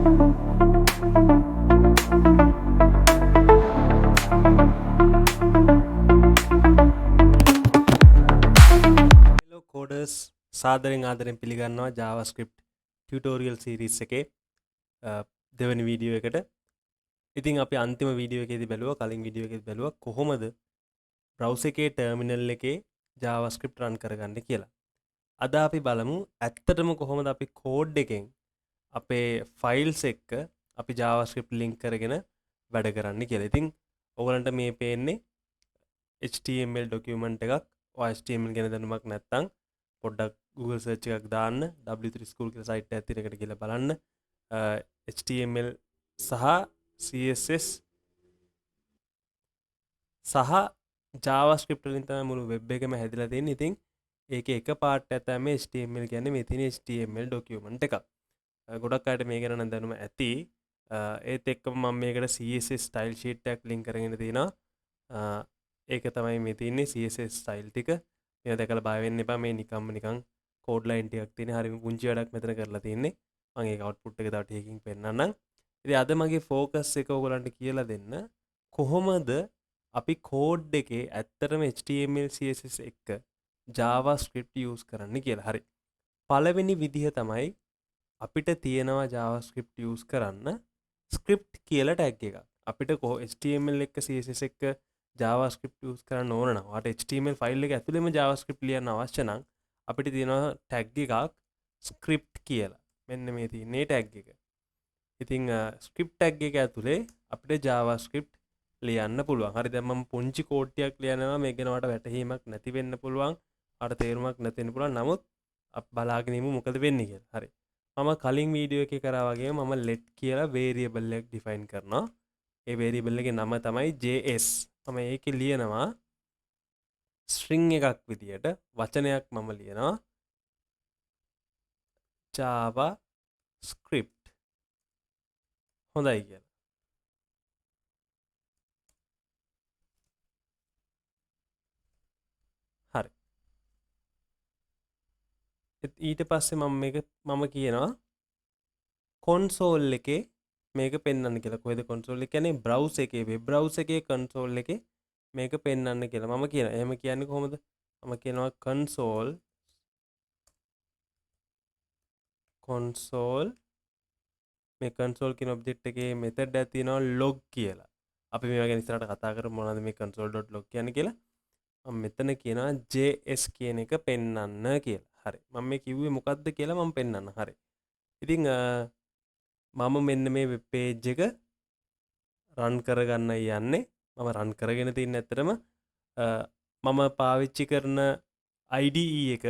Hello coders, සාදරයෙන් ආදරයෙන් පිළිගන්නවා JavaScript tutorial series එකේ දෙවැනි වීඩියෝ එකට. ඉතින් අපි අන්තිම වීඩියෝ එකේදී බැලුවා, කලින් වීඩියෝ එකේදී බැලුවා කොහොමද browser එකේ terminal එකේ JavaScript run කරගන්නේ කියලා. අද අපි බලමු ඇත්තටම කොහොමද අපි code එකෙන් අපේ files එක්ක අපි JavaScript link කරගෙන වැඩ කරන්නේ කියලා. ඉතින් ඔයගලන්ට මේ පේන්නේ HTML document එකක්. HTML ගැන දැනුමක් නැත්නම් පොඩ්ඩක් Google search එකක් දාන්න W3 School කියලා site එකක් තියෙන එකට ගිහලා බලන්න. HTML සහ CSS සහ JavaScript වලින් තමයි මුළු වෙබ් එකම හැදිලා තියෙන්නේ. ඉතින් ඒකේ එක part එක තමයි HTML කියන්නේ මේ තියෙන HTML document එකක්. ගොඩක් අයට මේ ගැන නම් දැනුම ඇති. ඒත් එක්කම මම මේකට CSS style sheet එකක් link කරගෙන තිනවා. ඒක තමයි මේ තියෙන්නේ CSS style ටික. මේක දැකලා බය වෙන්න එපා. මේ නිකන් code line ටිකක් තියෙන. හරිම පුංචි වැඩක් මෙතන කරලා තියෙන්නේ. මම ඒක output එක තව ටිකකින් පෙන්නන්නම්. ඉතින් අද මගේ focus එක ඔයගලන්ට කියලා දෙන්න කොහොමද අපි code එකේ ඇත්තටම HTML CSS එක්ක JavaScript use කරන්න කියලා. හරි. පළවෙනි විදිහ තමයි අපිට තියෙනවා JavaScript use කරන්න script කියලා tag එකක්. අපිට HTML එක්ක CSS එක්ක JavaScript use කරන්න ඕන නම් ඔයාට HTML ෆයිල් එක ඇතුළේම JavaScript ලියන්න අවශ්‍ය නම් අපිට තියෙනවා tag එකක් script කියලා. මෙන්න මේ තියෙන්නේ tag එක. ඉතින් script tag එක ඇතුලේ අපිට JavaScript ලියන්න පුළුවන්. හරි දැන් මම පුංචි කෝඩ් ටිකක් ලියනවා. මේක ගැන ඔයාලට වැටහීමක් නැති වෙන්න පුළුවන්. ඔයාලට තේරුමක් නැති වෙන්න පුළුවන්. නමුත් අපි බලාගෙන ඉමු මොකද වෙන්නේ කියලා. හරි. මම කලින් වීඩියෝ එකේ කරා වගේම මම let කියලා variable එකක් define කරනවා. ඒ variable එකේ නම තමයි js. මම ඒකේ ලියනවා string එකක් විදියට වචනයක් මම ලියනවා JavaScript. හොඳයි කියලා. හරි. ඊට පස්සේ මම කියනවා console එකේ මේක පෙන්වන්න කියලා. කොහෙද console එක කියන්නේ browser එකේ web browser එකේ console එකේ මේක පෙන්වන්න කියලා. මම කියනවා. එහෙම කියන්නේ කොහොමද? මම කියනවා console මේ console කියන object එකේ method එකක් තියෙනවා log කියලා. අපි මේවා ගැන ඉස්සරහට කතා කරමු මොනවද මේ console.log කියන්නේ කියලා. මම මෙතන කියනවා js කියන එක පෙන්වන්න කියලා. හරි. මම මේ කිව්වේ මොකද්ද කියලා මම පෙන්වන්න. හරි. ඉතින් මම මෙන්න මේ වෙබ් පේජ් එක රන් කරගන්න යන්නේ. මම රන් කරගෙන තියන්නේ ඇත්තටම මම පාවිච්චි කරන IDE එක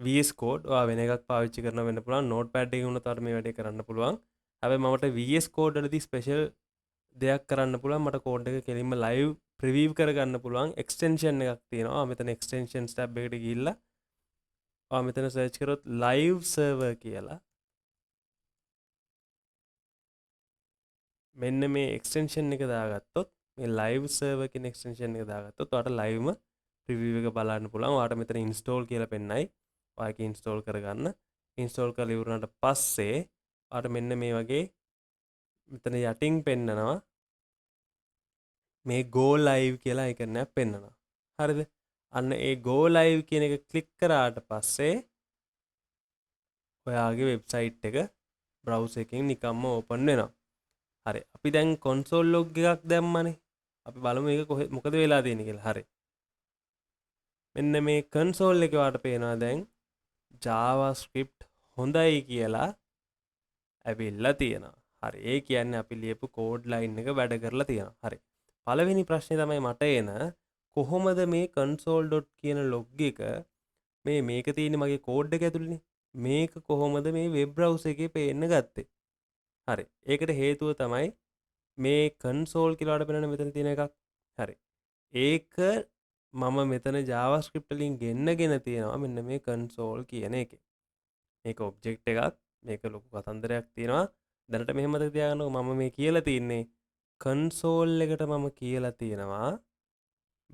VS Code. ඔයා වෙන එකක් පාවිච්චි කරන වෙන්න පුළුවන්. Notepad එකේ වුණත් ඔයාලට මේ වැඩේ කරන්න පුළුවන්. හැබැයි මමට VS Code වලදී ස්පෙෂල් දෙයක් කරන්න පුළුවන්. මට code එක කෙලින්ම live preview කරගන්න පුළුවන් extension එකක් තියෙනවා. මෙතන extensions tab එකට ගිහිල්ලා ඔයා මෙතන search කරොත් live server කියලා මෙන්න මේ extension එක දාගත්තොත් මේ live server කියන extension එක දාගත්තොත් ඔයාලට liveම preview එක බලන්න පුළුවන්. ඔයාලට මෙතන install කියලා පෙන්නයි. ඔයා ඒක install කරගන්න. install කරලා ඉවරනට පස්සේ ඔයාලට මෙන්න මේ වගේ මෙතන යටින් පෙන්නනවා මේ go live කියලා icon-යක් පෙන්නනවා. හරිද? අන්න ඒ go live කියන එක click කරාට පස්සේ ඔයාගේ website එක browser එකෙන් නිකම්ම open වෙනවා. හරි. අපි දැන් console log එකක් දැම්මනේ. අපි බලමු මේක මොකද වෙලා තියෙන්නේ කියලා. හරි. මෙන්න මේ console එකේ වාට පේනවා දැන් JavaScript හොඳයි කියලා ඇවිල්ලා තියෙනවා. හරි. ඒ කියන්නේ අපි ලියපු code line එක වැඩ කරලා තියෙනවා. හරි. පළවෙනි ප්‍රශ්නේ තමයි මට එන කොහොමද මේ console. කියන log එක මේක තියෙන්නේ මගේ code එක ඇතුළේනේ. මේක කොහොමද මේ web browser එකේ පේන්න ගත්තේ? හරි. ඒකට හේතුව තමයි මේ console කියලා වඩ පෙන්නන මෙතන තියෙන එකක්. හරි. ඒක මම මෙතන JavaScript වලින් ගෙන්නගෙන තියෙනවා මෙන්න මේ console කියන එකේ. මේක object එකක්. මේක ලොකු කතන්දරයක් තියෙනවා. දැනට මෙහෙම මතක තියාගන්නකො මම මේ කියලා තින්නේ console එකට මම කියලා තියෙනවා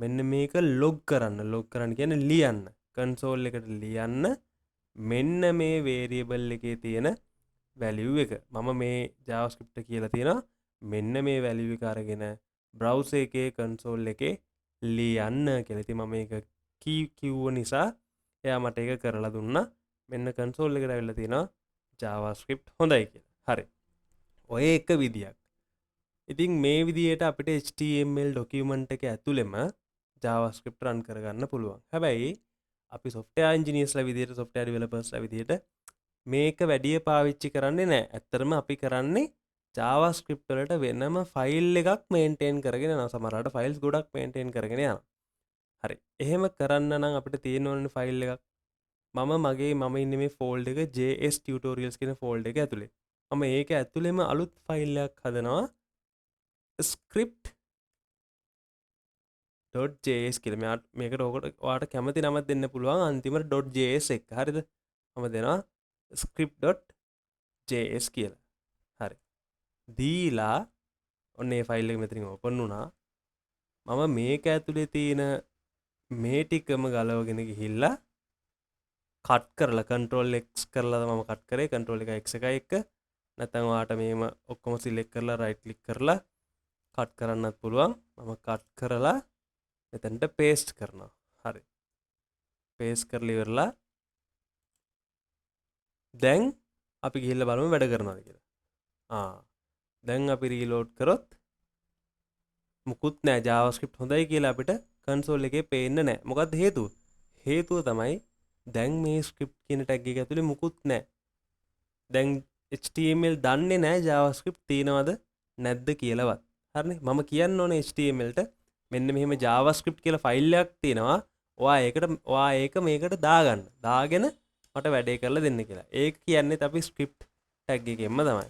මෙන්න මේක log කරන්න කියන්නේ ලියන්න. console එකට ලියන්න මෙන්න මේ variable එකේ තියෙන වැලියු එක. මම මේ JavaScript කියලා තියෙනවා මෙන්න මේ වැලියු එක අරගෙන browser එකේ console එකේ ලියන්න කියලා. ඉතින් මම මේක කිව්ව නිසා එයා මට ඒක කරලා දුන්නා. මෙන්න console එකට ඇවිල්ලා තියෙනවා JavaScript හොඳයි කියලා. හරි. ඔය එක විදියක්. ඉතින් මේ විදියට අපිට HTML document එක ඇතුළෙම JavaScript run කරගන්න පුළුවන්. හැබැයි අපි software engineers ලා විදියට software developers ලා විදියට මේක වැඩිය පාවිච්චි කරන්නේ නැහැ. ඇත්තටම අපි කරන්නේ JavaScript වලට වෙනම ෆයිල් එකක් මේන්ටේන් කරගෙන යනවා. සමහරවිට ෆයිල්ස් ගොඩක් මේන්ටේන් කරගෙන යනවා. හරි. එහෙම කරන්න නම් අපිට තියෙන්න ඕනේ ෆයිල් එකක්. මම ඉන්නේ මේ ෆෝල්ඩර් එක JS tutorials කියන ෆෝල්ඩර් එක ඇතුලේ. මම ඒක ඇතුලේම අලුත් ෆයිල් එකක් හදනවා. script.js කියලා. මේකට ඔයාට කැමති නමක් දෙන්න පුළුවන් අන්තිමට .js එක. හරිද? මම දෙනවා script.js කියලා. හරි. දීලා ඔන්න මේ ෆයිල් එක මෙතනින් ඕපන් වුණා. මම මේක ඇතුලේ තියෙන මේ ටිකම ගලවගෙන ගිහිල්ලා කට් කරලා control x කරලා මම කට් කරේ control එක x එකයි එක්ක. නැත්නම් ඔයාට මේම ඔක්කොම select කරලා right click කරලා කට් කරන්නත් පුළුවන්. මම කට් කරලා මෙතනට paste කරනවා. හරි. paste කරලා ඉවරලා දැන් අපි ගිහිල්ලා බලමු වැඩ කරනවද කියලා. දැන් අපි රීලෝඩ් කරොත් මුකුත් නෑ JavaScript හොඳයි කියලා අපිට console එකේ පේන්නේ නෑ. මොකද්ද හේතුව? හේතුව තමයි දැන් මේ script කියන tag එක ඇතුලේ මුකුත් නෑ. දැන් HTML දන්නේ නෑ JavaScript තියෙනවද නැද්ද කියලාවත්. හරිනේ? මම කියන්න ඕනේ HTML ට මෙන්න මෙහෙම JavaScript කියලා ෆයිල් එකක් තියෙනවා. ඔයා ඒක මේකට දාගන්න. දාගෙන මට වැඩේ කරලා දෙන්න කියලා. ඒක කියන්නේ අපි script tag එකෙන්ම තමයි.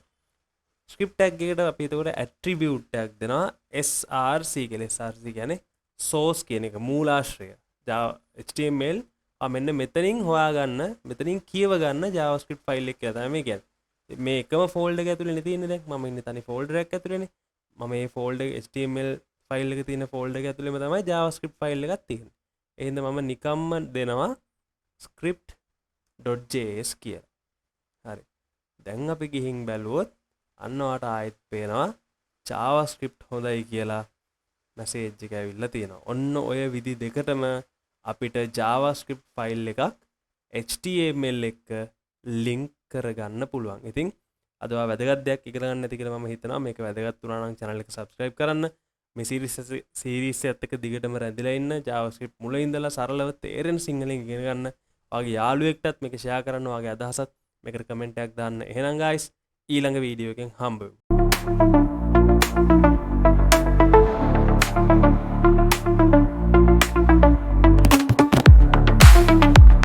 script tag එකට අපි එතකොට attribute tag දෙනවා src කියලා. src කියන්නේ source කියන එක මූලාශ්‍රය. HTML මෙන්න මෙතනින් හොයාගන්න මෙතනින් කියව ගන්න JavaScript ෆයිල් එක කියලා තමයි මේ කියන්නේ. මේ එකම ෆෝල්ඩර් එක ඇතුලේ නේ තියෙන්නේ දැන්. මම ඉන්නේ තනි ෆෝල්ඩර් එකක් ඇතුලේනේ. මම මේ ෆෝල්ඩර් HTML ෆයිල් එක තියෙන ෆෝල්ඩර් එක ඇතුලේම තමයි JavaScript ෆයිල් එකක් තියෙන්නේ. ඒ හින්දා මම නිකම්ම දෙනවා script.js කියලා. හරි. දැන් අපි ගිහින් බැලුවොත් අන්න ඔයාට ආයෙත් පේනවා JavaScript හොඳයි කියලා මැසේජ් එක ඇවිල්ලා තියෙනවා. ඔන්න ඔය විදි දෙකටම අපිට JavaScript ෆයිල් එකක් HTML එක link කරගන්න පුළුවන්. ඉතින් අද ඔයා වැදගත් දෙයක් ඉගෙන ගන්න ඇති කියලා මම හිතනවා. මේක වැදගත් වුණා නම් channel එක subscribe කරන්න. මේ series එකත් එක්ක දිගටම රැඳිලා ඉන්න. JavaScript මුල ඉඳලා සරලව තේරෙන සිංහලෙන් ඉගෙන ගන්න. ඔයාගේ යාළුවෙක්ටත් මේක share කරන්න. ඔයාගේ අදහසත් මේකට comment එකක් දාන්න. එහෙනම් guys ඊළඟ වීඩියෝ එකෙන් හම්බ වෙමු.